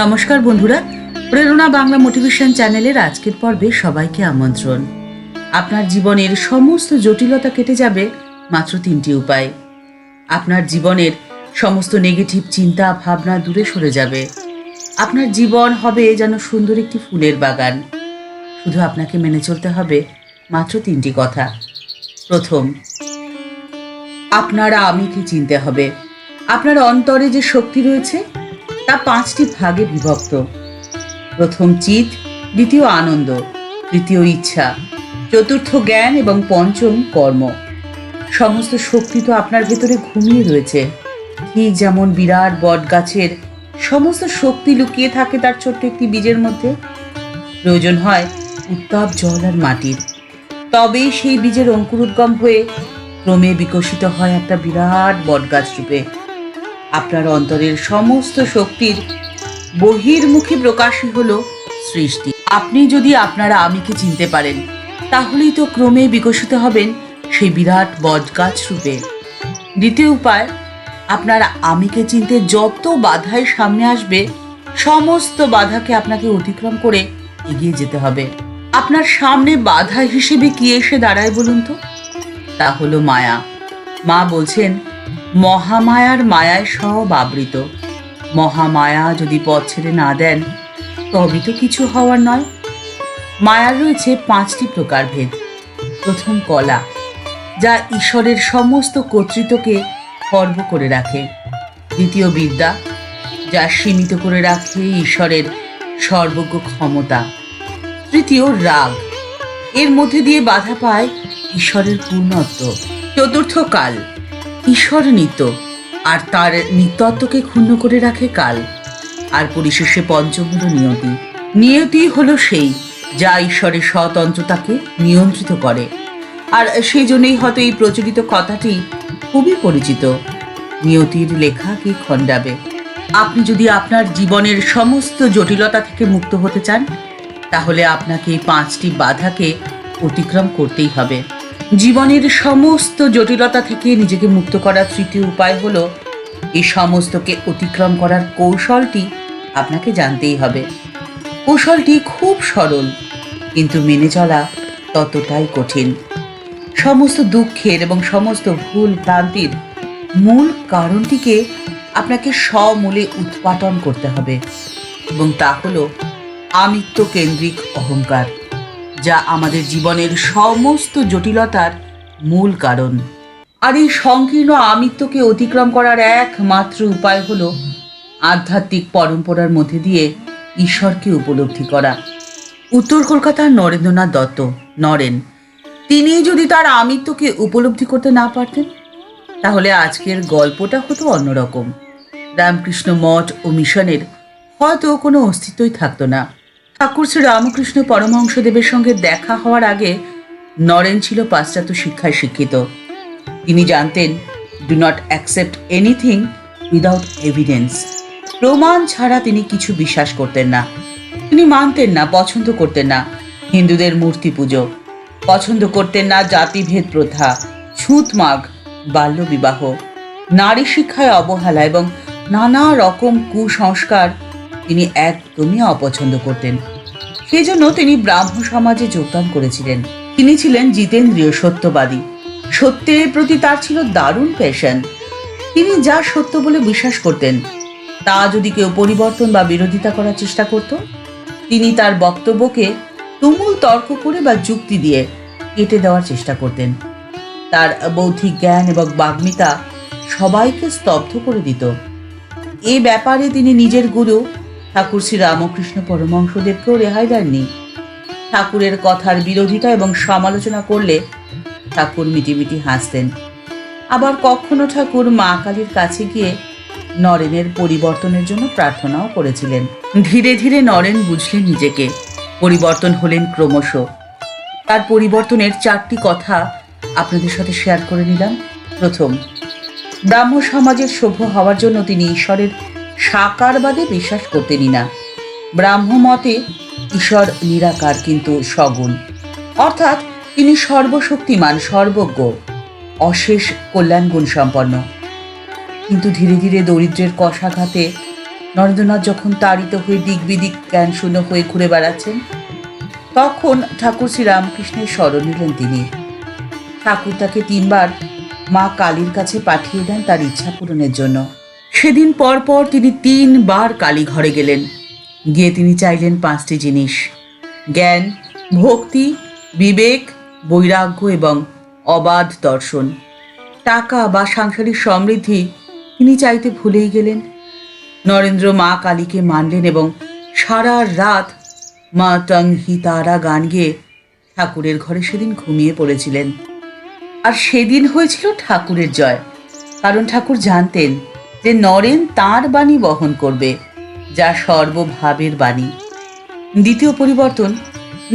নমস্কার বন্ধুরা, প্রেরণা বাংলা মোটিভেশন চ্যানেলের আজকের পর্বে সবাইকে আমন্ত্রণ। আপনার জীবনের সমস্ত জটিলতা কেটে যাবে মাত্র 3টি উপায়। আপনার জীবনের সমস্ত নেগেটিভ চিন্তা ভাবনা দূরে সরে যাবে। আপনার জীবন হবে যেন সুন্দর একটি ফুলের বাগান। শুধু আপনাকে মেনে চলতে হবে মাত্র 3টি কথা। প্রথম, আপনার আমিকে চিনতে হবে। আপনার অন্তরে যে শক্তি রয়েছে তা 5টি ভাগে বিভক্ত। প্রথম চিত, দ্বিতীয় আনন্দ, তৃতীয় ইচ্ছা, চতুর্থ জ্ঞান এবং পঞ্চম কর্ম। সমস্ত শক্তি তো আপনার ভেতরে ঘুমিয়ে রয়েছে। ঠিক যেমন বিরাট বট গাছের সমস্ত শক্তি লুকিয়ে থাকে তার ছোট্ট একটি বীজের মধ্যে। প্রয়োজন হয় উত্তাপ জল আর মাটির, তবেই সেই বীজের অঙ্কুরোদ্গম হয়ে ক্রমে বিকশিত হয় একটা বিরাট বটগাছ রূপে। আপনার অন্তরের সমস্ত শক্তির বহির্মুখী প্রকাশই হলো সৃষ্টি। আপনি যদি আপনার আমিকে চিনতে পারেন, তাহলেই তো ক্রমে বিকশিত হবেন সেই বিরাট বটগাছ রূপে। দ্বিতীয় উপায়, আপনার আমিকে চিনতে যত বাধাই সামনে আসবে, সমস্ত বাধাকে আপনাকে অতিক্রম করে এগিয়ে যেতে হবে। আপনার সামনে বাধা হিসেবে কি এসে দাঁড়ায় বলুন তো? তা হলো মায়া। মা বলছেন, মহামায়ার মায়ায় সব আবৃত। মহামায়া যদি পথ ছেড়ে না দেন, তবে তো কিছু হওয়ার নয়। মায়ার রয়েছে 5টি প্রকারভেদ। প্রথম কলা, যা ঈশ্বরের সমস্ত কর্তৃত্বকে খর্ব করে রাখে। দ্বিতীয় বিদ্যা, যা সীমিত করে রাখে ঈশ্বরের সর্বজ্ঞ ক্ষমতা। তৃতীয় রাগ, এর মধ্যে দিয়ে বাধা পায় ঈশ্বরের পূর্ণত্ব। চতুর্থ কাল, ঈশ্বর নিত্য আর তার নিত্যত্বকে ক্ষুণ্ণ করে রাখে কাল। আর পরিশেষে পঞ্চম হলো নিয়তি। নিয়তি হলো সেই যা ঈশ্বরের স্বতন্ত্রতাকে নিয়ন্ত্রিত করে। আর সেই জন্যই হয়তো এই প্রচলিত কথাটি খুবই পরিচিত, নিয়তির লেখা কি খণ্ডাবে। আপনি যদি আপনার জীবনের সমস্ত জটিলতা থেকে মুক্ত হতে চান, তাহলে আপনাকে এই 5টি বাধাকে অতিক্রম করতেই হবে। জীবনের সমস্ত জটিলতা থেকে নিজেকে মুক্ত করার তৃতীয় উপায় হলো, এই সমস্তকে অতিক্রম করার কৌশলটি আপনাকে জানতেই হবে। কৌশলটি খুব সরল, কিন্তু মেনে চলা ততটাই কঠিন। সমস্ত দুঃখের এবং সমস্ত ভুল ভ্রান্তির মূল কারণটিকে আপনাকে সমূলে উৎপাটন করতে হবে, এবং তা হলো আমিত্ব কেন্দ্রিক অহংকার, যা আমাদের জীবনের সমস্ত জটিলতার মূল কারণ। আর এই সংকীর্ণ আমিত্বকে অতিক্রম করার একমাত্র উপায় হলো আধ্যাত্মিক পরম্পরার মধ্যে দিয়ে ঈশ্বরকে উপলব্ধি করা। উত্তর কলকাতার নরেন্দ্রনাথ দত্ত, নরেন, তিনি যদি তার আমিত্বকে উপলব্ধি করতে না পারতেন, তাহলে আজকের গল্পটা হতো অন্যরকম। রামকৃষ্ণ মঠ ও মিশনের হয়তো কোনো অস্তিত্বই থাকতো না। ঠাকুর শ্রী রামকৃষ্ণ পরমহংসদেবের সঙ্গে দেখা হওয়ার আগে নরেন ছিল পাশ্চাত্য শিক্ষায় শিক্ষিত। তিনি জানতেন, do not accept anything without evidence. প্রমাণ ছাড়া তিনি কিছু বিশ্বাস করতেন না। তিনি মানতেন না, পছন্দ করতেন না হিন্দুদের মূর্তি পুজো, পছন্দ করতেন না জাতিভেদ প্রথা, ছুঁতমাগ, বাল্যবিবাহ, নারী শিক্ষায় অবহেলা এবং নানা রকম কুসংস্কার তিনি একদমই অপছন্দ করতেন। সেজন্য তিনি ব্রাহ্ম সমাজে যোগদান করেছিলেন। তিনি ছিলেন জিতেন্দ্রীয়, সত্যবাদী। সত্যের প্রতি তার ছিল দারুণ প্যাশন। তিনি যা সত্য বলে বিশ্বাস করতেন, তা যদি কেউ পরিবর্তন বা বিরোধিতা করার চেষ্টা করত, তিনি তার বক্তব্যকে তুমুল তর্ক করে বা যুক্তি দিয়ে কেটে দেওয়ার চেষ্টা করতেন। তার বৌদ্ধিক জ্ঞান এবং বাগ্মিতা সবাইকে স্তব্ধ করে দিত। এই ব্যাপারে তিনি নিজের গুরু ঠাকুর শ্রী রামকৃষ্ণ পরমহংসদেবকেও রেহাই দেননি। ঠাকুরের কথার বিরোধিতা এবং সমালোচনা করলে ঠাকুর মিটিমিটি হাসতেন। আবার কখনো ঠাকুর মা কালীর কাছে গিয়ে নরেনের পরিবর্তনের জন্য প্রার্থনাও করেছিলেন। ধীরে ধীরে নরেন বুঝলেন নিজেকে, পরিবর্তন হলেন ক্রমশ। তার পরিবর্তনের 4টি কথা আপনাদের সাথে শেয়ার করে নিলাম। প্রথম, ব্রাহ্ম সমাজের সভ্য হওয়ার জন্য তিনি ঈশ্বরের সাকারবাদে বিশ্বাস করতেনই না। ব্রাহ্ম মতে ঈশ্বর নিরাকার কিন্তু সগুণ, অর্থাৎ তিনি সর্বশক্তিমান, সর্বজ্ঞ, অশেষ কল্যাণ গুণ সম্পন্ন। কিন্তু ধীরে ধীরে দরিদ্রের কষাঘাতে নরেন্দ্রনাথ যখন তাড়িত হয়ে দিক বিদিক জ্ঞান শূন্য হয়ে ঘুরে বেড়াচ্ছেন, তখন ঠাকুর শ্রীরামকৃষ্ণের স্মরণ নিলেন তিনি। ঠাকুর তাকে 3বার মা কালীর কাছে পাঠিয়ে দেন তার ইচ্ছা পূরণের জন্য। সেদিন পর পর তিনি 3বার কালী ঘরে গেলেন। গিয়ে তিনি চাইলেন 5টি জিনিস: জ্ঞান, ভক্তি, বিবেক, বৈরাগ্য এবং অবাধ দর্শন। টাকা বা সাংসারিক সমৃদ্ধি তিনি চাইতে ভুলেই গেলেন। নরেন্দ্র মা কালীকে মানলেন এবং সারা রাত মা টং হি তারা গান গেয়ে ঠাকুরের ঘরে সেদিন ঘুমিয়ে পড়েছিলেন। আর সেদিন হয়েছিল ঠাকুরের জয়, কারণ ঠাকুর জানতেন যে নরেন তাঁর বাণী বহন করবে, যা সর্বভাবের বাণী। দ্বিতীয় পরিবর্তন,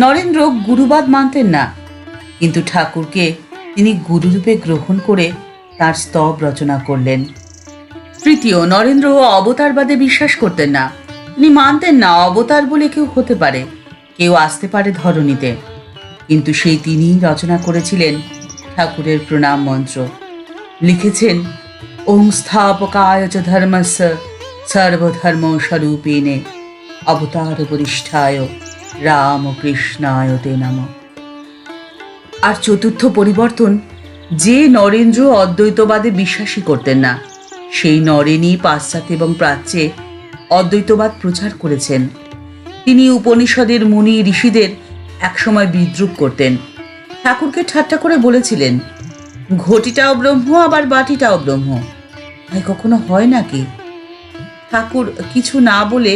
নরেন্দ্র গুরুবাদ মানতেন না, কিন্তু ঠাকুরকে তিনি গুরুরূপে গ্রহণ করে তার স্তব রচনা করলেন। তৃতীয়, নরেন্দ্র অবতারবাদে বিশ্বাস করতেন না। তিনি মানতেন না অবতার বলে কেউ হতে পারে, কেউ আসতে পারে ধরণীতে। কিন্তু সেই তিনিই রচনা করেছিলেন ঠাকুরের প্রণাম মন্ত্র। লিখেছেন, ওং স্থাপকায় চ ধর্মস্য সর্বধর্ম স্বরূপিণে অবতার বরিষ্ঠায় রামকৃষ্ণায় তে নমঃ। আর চতুর্থ পরিবর্তন, যে নরেন্দ্র অদ্বৈতবাদে বিশ্বাসী করতেন না, সেই নরেনই পাশ্চাত্য এবং প্রাচ্যে অদ্বৈতবাদ প্রচার করেছেন। তিনি উপনিষদের মুনি ঋষিদের একসময় বিদ্রূপ করতেন। ঠাকুরকে ঠাট্টা করে বলেছিলেন, ঘটিটাও ব্রহ্ম আবার বাটিটাও ব্রহ্ম, তাই কখনো হয় নাকি? ঠাকুর কিছু না বলে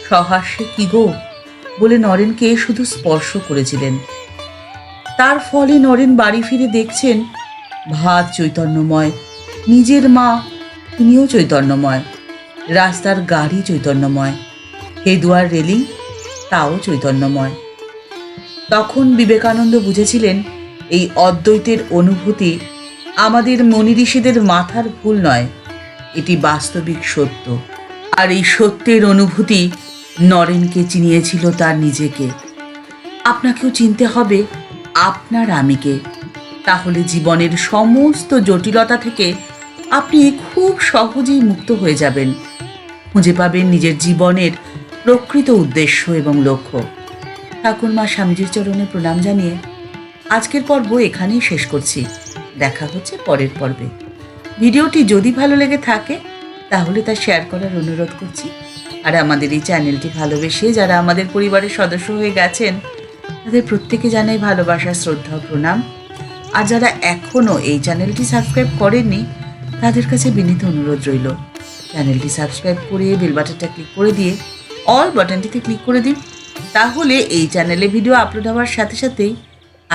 সহাস্যে কি গো বলে নরেনকে শুধু স্পর্শ করেছিলেন। তার ফলে নরেন বাড়ি ফিরে দেখছেন ভাত চৈতন্যময়, নিজের মা তিনিও চৈতন্যময়, রাস্তার গাড়ি চৈতন্যময়, হেদুয়ার রেলিং তাও চৈতন্যময়। তখন বিবেকানন্দ বুঝেছিলেন এই অদ্বৈতের অনুভূতি আমাদের মনি ঋষিদের মাথার ভুল নয়, এটি বাস্তবিক সত্য। আর এই সত্যের অনুভূতি নরেনকে চিনিয়েছিল তার নিজেকে। আপনাকেও চিনতে হবে আপনার আমিকে, তাহলে জীবনের সমস্ত জটিলতা থেকে আপনি খুব সহজেই মুক্ত হয়ে যাবেন, খুঁজে পাবেন নিজের জীবনের প্রকৃত উদ্দেশ্য এবং লক্ষ্য। ঠাকুরমা স্বামীজির চরণে প্রণাম জানিয়ে আজকের পর্ব এখানেই শেষ করছি। দেখা হচ্ছে পরের পর্বে। ভিডিওটি যদি ভালো লেগে থাকে তাহলে তা শেয়ার করার অনুরোধ করছি। আর আমাদের এই চ্যানেলটি ভালোবেসে যারা আমাদের পরিবারের সদস্য হয়ে গেছেন তাদের প্রত্যেকে জানাই ভালোবাসা, শ্রদ্ধা ও প্রণাম। আর যারা এখনও এই চ্যানেলটি সাবস্ক্রাইব করেননি তাদের কাছে বিনীত অনুরোধ রইল, চ্যানেলটি সাবস্ক্রাইব করে বেল বাটনটা ক্লিক করে দিয়ে অল বাটনটিতে ক্লিক করে দিন। তাহলে এই চ্যানেলে ভিডিও আপলোড হওয়ার সাথে সাথেই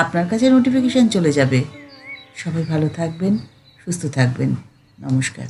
আপনার কাছে নোটিফিকেশান চলে যাবে। সবাই ভালো থাকবেন, সুস্থ থাকবেন। নমস্কার।